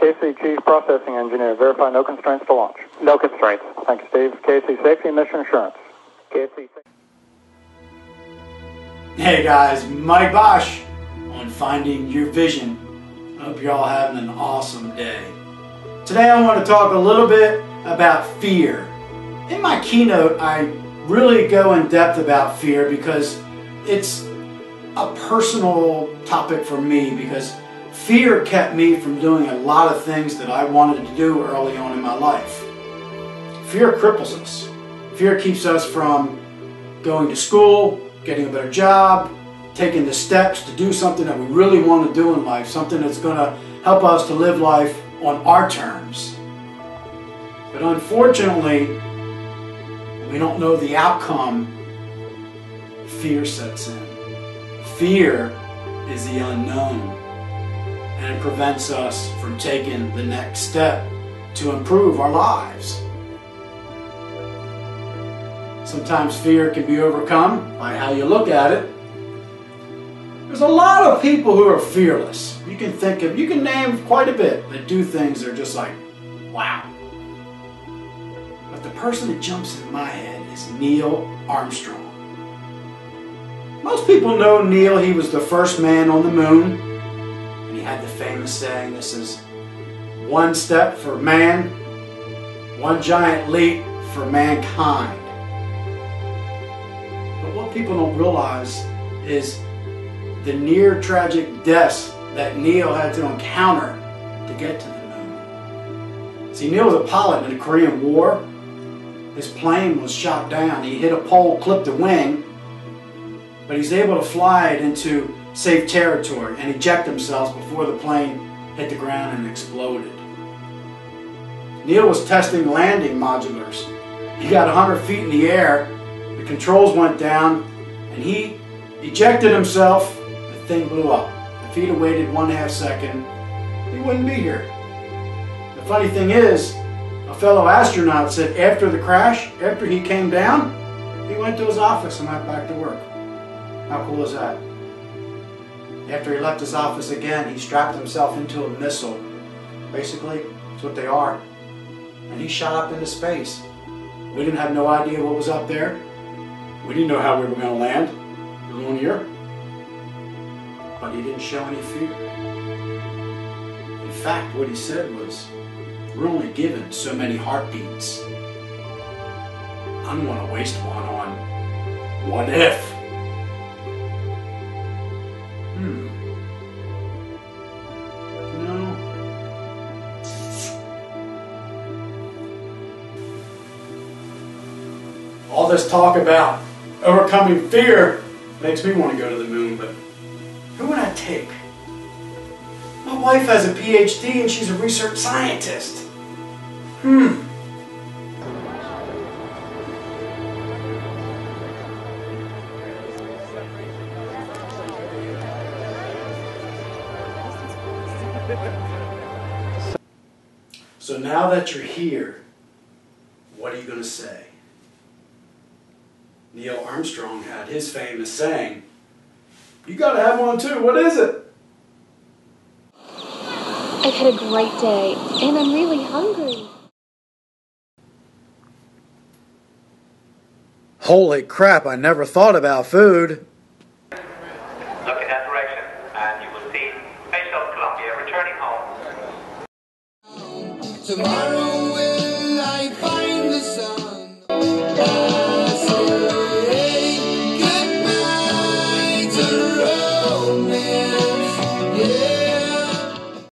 KC Chief Processing Engineer, verify no constraints to launch. No constraints. Thank you, Steve. KC Safety and Mission Assurance. KC. Hey guys, Mike Bosch on Finding Your Vision. I hope you're all having an awesome day. Today I want to talk a little bit about fear. In my keynote, I really go in depth about fear because it's a personal topic for me, because fear kept me from doing a lot of things that I wanted to do early on in my life. Fear cripples us. Fear keeps us from going to school, getting a better job, taking the steps to do something that we really want to do in life, something that's going to help us to live life on our terms. But unfortunately, we don't know the outcome. Fear sets in. Fear is the unknown, and it prevents us from taking the next step to improve our lives. Sometimes fear can be overcome by how you look at it. There's a lot of people who are fearless. You can name quite a bit that do things that are just like, wow. But the person that jumps in my head is Neil Armstrong. Most people know Neil. He was the first man on the moon, and he had the famous saying, this is one step for man, one giant leap for mankind. But what people don't realize is the near tragic deaths that Neil had to encounter to get to the moon. See, Neil was a pilot in the Korean War. His plane was shot down. He hit a pole, clipped a wing, but he's able to fly it into safe territory and eject himself before the plane hit the ground and exploded. Neil was testing landing modulars. He got 100 feet in the air, the controls went down, and he ejected himself. The thing blew up. If he'd have waited 1/2 second, he wouldn't be here. The funny thing is, a fellow astronaut said after the crash, after he came down, he went to his office and went back to work. How cool is that? After he left his office again, he strapped himself into a missile. Basically, that's what they are. And he shot up into space. We didn't have no idea what was up there. We didn't know how we were going to land. It was on here. But he didn't show any fear. In fact, what he said was, we're only given so many heartbeats. I don't want to waste one on what if. No. All this talk about overcoming fear makes me want to go to the moon, but who would I take? My wife has a PhD and she's a research scientist. So now that you're here, what are you going to say? Neil Armstrong had his famous saying, you got to have one too. What is it? I've had a great day, and I'm really hungry. Holy crap, I never thought about food. Look in that direction, and you will see Space Shuttle Columbia returning home. Tomorrow